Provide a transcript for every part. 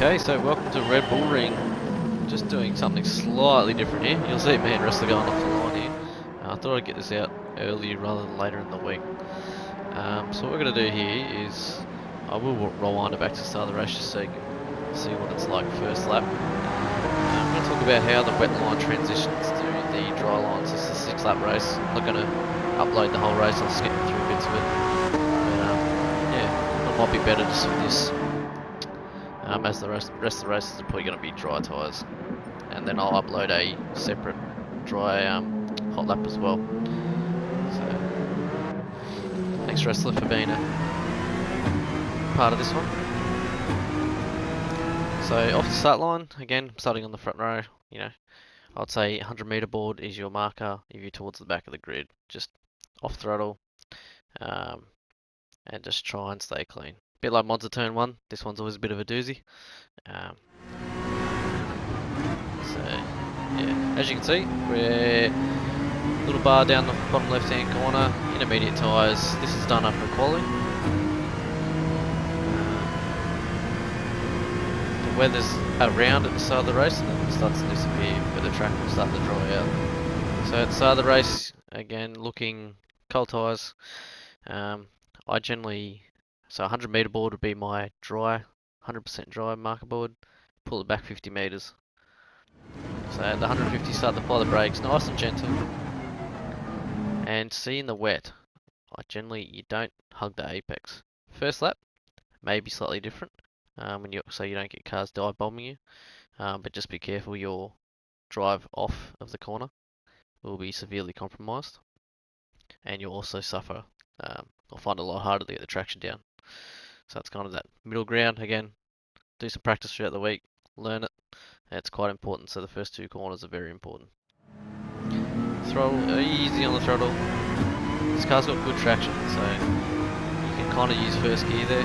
Okay, so welcome to Red Bull Ring. Just doing something slightly different here. You'll see me and Wrestler going off the line here. I thought I'd get this out earlier rather than later in the week. So what we're going to do here is I will rewind it back to the start of the race just so you can see what it's like first lap. I'm going to talk about how the wet line transitions to the dry lines. This is a 6 lap race. I'm not going to upload the whole race, I'll skip through bits of it. But yeah, it might be better just for this. As the rest of the races are probably going to be dry tyres, and then I'll upload a separate dry hot lap as well. So thanks Wrestler for being a part of this one. So off the start line, again starting on the front row, you know, I'd say 100 meter board is your marker if you're towards the back of the grid. Just off throttle, and just try and stay clean. A bit like Monza turn 1, this one's always a bit of a doozy. So yeah, as you can see, we're little bar down the bottom left hand corner, intermediate tyres. This is done after quali. The weather's around at the start of the race and then it starts to disappear where the track will start to dry out. So at the start of the race, again looking cold tyres. I generally, so 100 meter board would be my dry, 100% dry marker board. Pull it back 50 meters. So at the 150 start to apply the brakes, nice and gentle. And see in the wet, you don't hug the apex. First lap, maybe slightly different, so you don't get cars dive bombing you. But just be careful, your drive off of the corner will be severely compromised, and you'll also suffer, or find it a lot harder to get the traction down. So it's kind of that middle ground. Again, do some practice throughout the week, learn it. It's quite important. So the first 2 corners are very important. Throttle, easy on the throttle. This car's got good traction, so you can kind of use first gear there.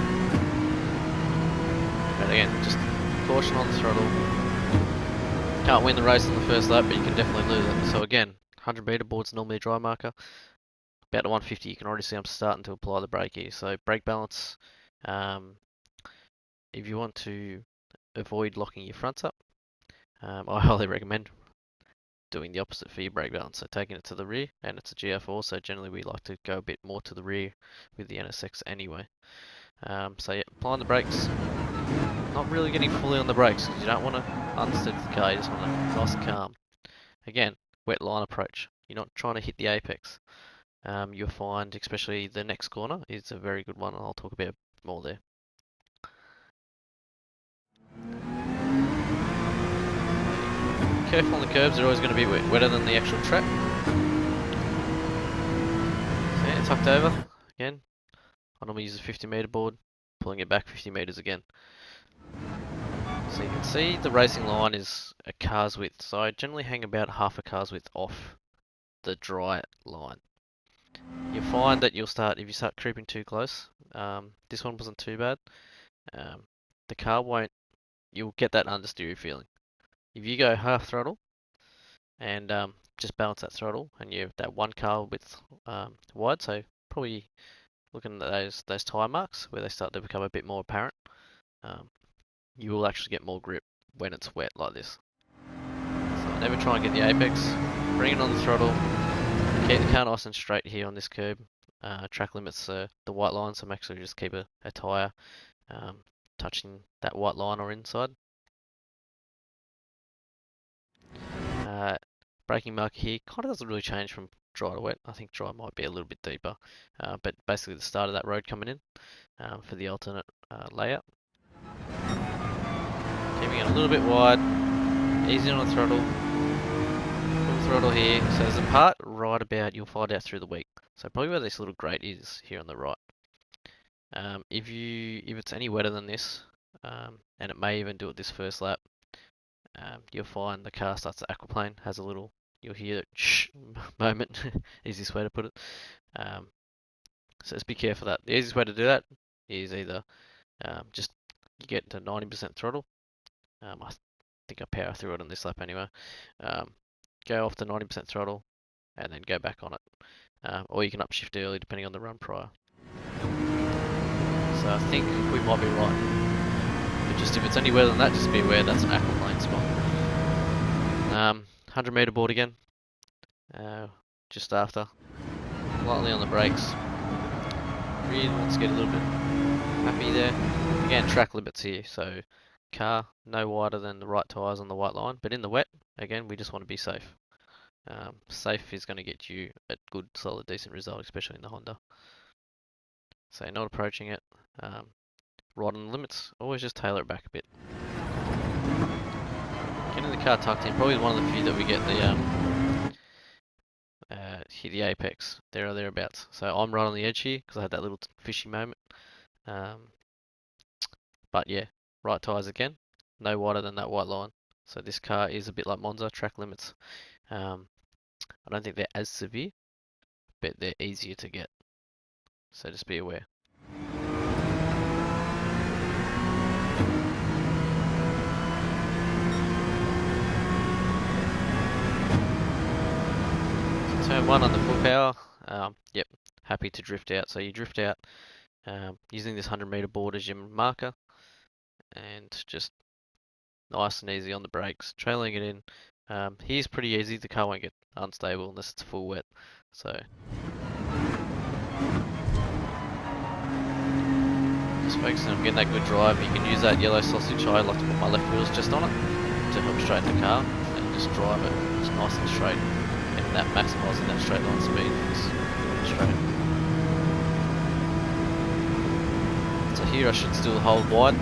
But again, just caution on the throttle. Can't win the race on the first lap, but you can definitely lose it. So again, 100 meter board's normally a dry marker. About the 150, you can already see I'm starting to apply the brake here. So brake balance, if you want to avoid locking your fronts up, I highly recommend doing the opposite for your brake balance, so taking it to the rear, and it's a GR4, so generally we like to go a bit more to the rear with the NSX anyway. So yeah, applying the brakes, not really getting fully on the brakes because you don't want to understeer the car, you just want to nice and calm. Again, wet line approach, you're not trying to hit the apex. You'll find, especially the next corner is a very good one, and I'll talk about more there. Careful on the curbs, they're always going to be wetter than the actual track. So yeah, tucked over, again. I normally use a 50 meter board, pulling it back 50 meters again. So you can see the racing line is a car's width, so I generally hang about half a car's width off the dry line. You'll find that if you start creeping too close, this one wasn't too bad, the car you'll get that understeer feeling. If you go half throttle and just balance that throttle, and you have that 1 car width wide, so probably looking at those tyre marks where they start to become a bit more apparent, you will actually get more grip when it's wet like this. So never try and get the apex, bring it on the throttle, keep the car nice and straight here on this curb. Track limits the white line, so make sure you just keep a tyre touching that white line or inside. Braking marker here kind of doesn't really change from dry to wet. I think dry might be a little bit deeper, but basically the start of that road coming in for the alternate layout. Keeping it a little bit wide, easy on the throttle, full throttle here. So there's a part right about, you'll find out through the week. So probably where this little grate is here on the right. If it's any wetter than this, and it may even do it this first lap, you'll find the car starts to aquaplane, has a little, you'll hear it shh moment, easiest way to put it. So just be careful of that. The easiest way to do that is either just you get to 90% throttle. I think I power through it on this lap anyway. Go off to 90% throttle and then go back on it. Or you can upshift early depending on the run prior. So I think we might be right. But just if it's any wetter than that, just be aware that's an aquaplane spot. 100 meter board again. Just after. Lightly on the brakes. Really wants to get a little bit happy there. Again, track limits here, so car no wider than the right tyres on the white line, but in the wet, again, we just want to be safe. Safe is going to get you a good, solid, decent result, especially in the Honda. So not approaching it. Right on the limits, always just tailor it back a bit. Getting the car tucked in, probably one of the few that we get the hit the apex there or thereabouts. So I'm right on the edge here because I had that little fishy moment. But yeah, right tyres again, no wider than that white line. So this car is a bit like Monza, track limits. I don't think they're as severe, but they're easier to get. So just be aware. So turn 1 on the full power. Yep, happy to drift out. So you drift out using this 100 meter board as your marker, and just nice and easy on the brakes, trailing it in. Here's pretty easy, the car won't get unstable unless it's full wet. So just focusing on getting that good drive. You can use that yellow sausage. I like to put my left wheels just on it to help straighten the car and just drive it just nice and straight. And that maximising that straight line speed is straight. So here I should still hold wide.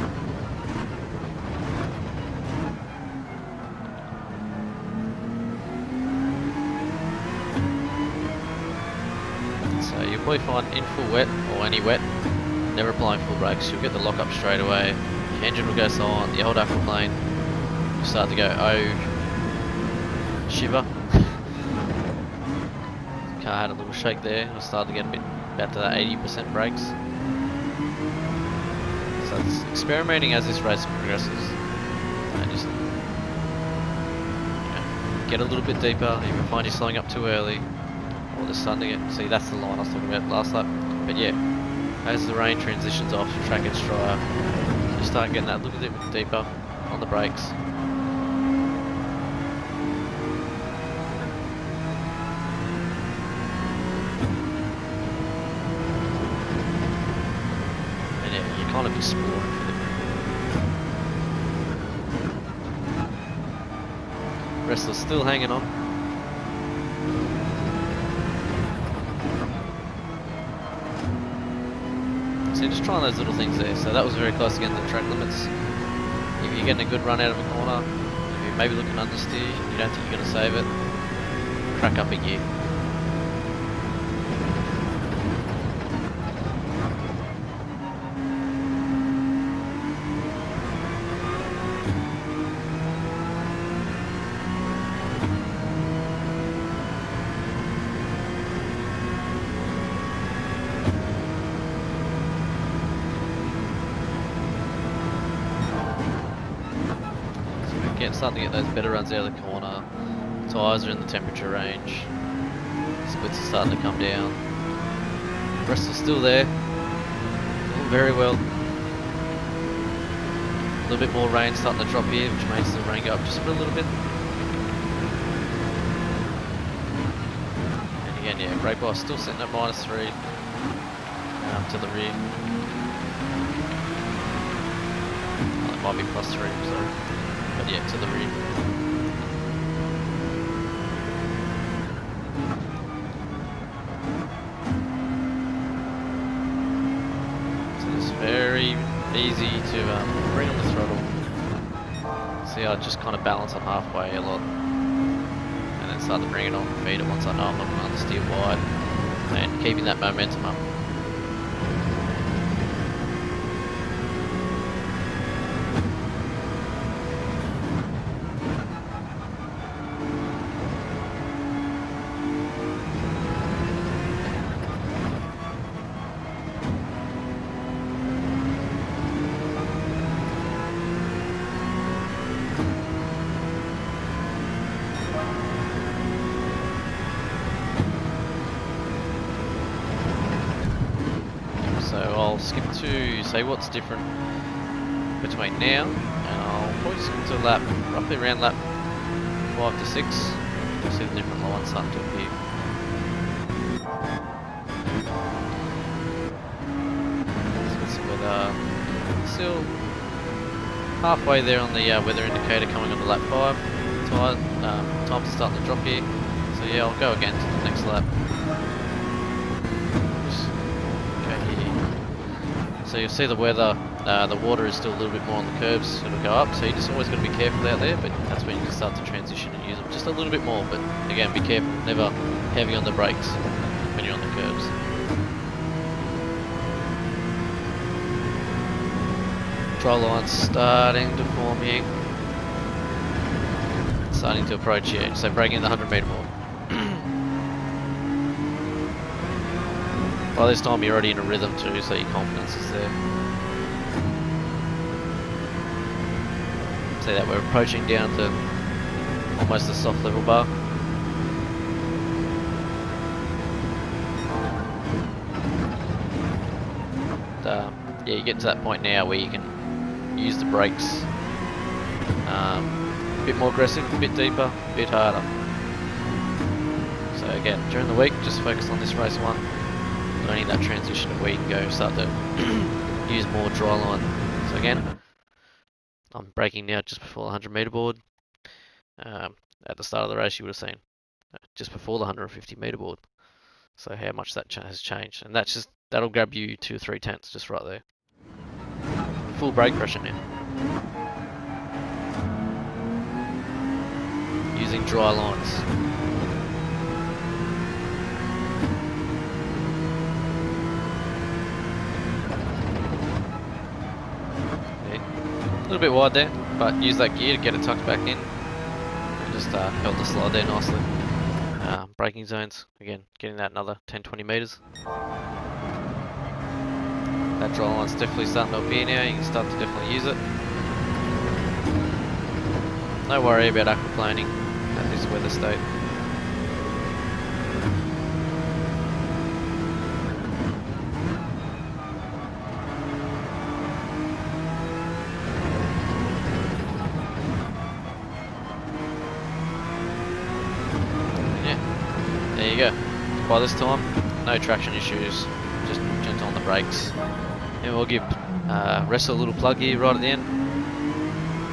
So you'll probably find in full wet or any wet, never applying full brakes, you'll get the lock up straight away. Your engine will go silent, the old aquaplane will start to go oh shiver. Car had a little shake there, it'll start to get a bit back to that 80% brakes. So it's experimenting as this race progresses. And just get a little bit deeper. You can find you're slowing up too early, or the sun to get. See, that's the line I was talking about last lap. But yeah, as the rain transitions off, the track gets drier. You start getting that little bit deeper on the brakes. And yeah, you're kind of exploring for the Wrestler's still hanging on. So just trying those little things there. So that was very close again to the track limits. If you're getting a good run out of a corner, if you're maybe looking understeer, you don't think you're going to save it, crack up a gear. Starting to get those better runs out of the corner. Tyres are in the temperature range. Splits are starting to come down. Bristol's still there. Doing very well. A little bit more rain starting to drop here, which makes the rain go up just for a little bit. And again, yeah, brake bar still sitting at -3 to the rear. Oh, it might be +3, sorry. But yeah, to the rear. So it's very easy to bring on the throttle. See, I just kind of balance on halfway a lot. And then start to bring it on, feed it once I know I'm not going to understeer wide. And keeping that momentum up. So I'll skip to say what's different between now and I'll probably just into lap, roughly around lap 5 to 6. You'll see the different lines starting to appear. So weather, still halfway there on the weather indicator coming on the lap 5. Time's starting to drop here. So yeah, I'll go again to the next lap. Just go here. So you'll see the weather, the water is still a little bit more on the curbs, it'll go up, so you just always got to be careful out there, but that's when you can start to transition and use them just a little bit more, but again, be careful, never heavy on the brakes when you're on the curbs. Dry line's starting to form here. Starting to approach here, so breaking the 100 metre mark. By this time you're already in a rhythm too, so your confidence is there. See that we're approaching down to almost the soft level bar. And, yeah, you get to that point now where you can use the brakes a bit more aggressive, a bit deeper, a bit harder. So again, during the week, just focus on this race one, learning that transition of where you can go, start to use more dry line. So again, I'm braking now just before the 100 metre board. At the start of the race you would have seen just before the 150 metre board. So how much that has changed, and that'll grab you 2 or 3 tenths just right there. Full brake pressure now. Using dry lines. A little bit wide there, but use that gear to get it tucked back in. And just held the slide there nicely. Braking zones, again, getting that another 10-20 metres. That dry line's definitely starting to appear now, you can start to definitely use it. No worry about aquaplaning at this weather state. There you go. By this time, no traction issues, just gentle on the brakes. And we'll give Wrestler a little plug here right at the end.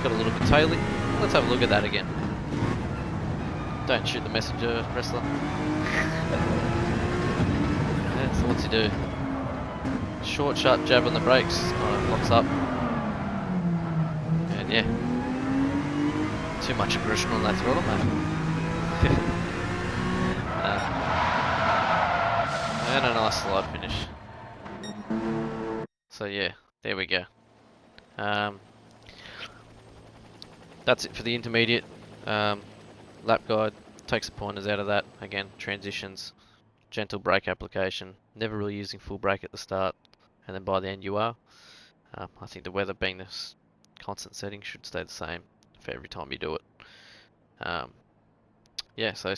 Got a little bit taily. Let's have a look at that again. Don't shoot the messenger, Wrestler. That's what you do. Short, sharp jab on the brakes, kind of locks up. And yeah, too much aggression on that throttle, mate. And a nice slide finish. So yeah, there we go. That's it for the intermediate. Lap guide takes the pointers out of that. Again, transitions, gentle brake application, never really using full brake at the start, and then by the end you are. I think the weather being this constant setting should stay the same for every time you do it. Yeah, so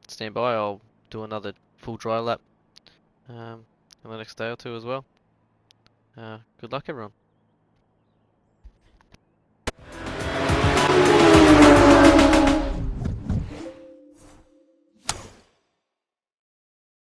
stand by, I'll do another full dry lap in the next day or two as well. Good luck everyone.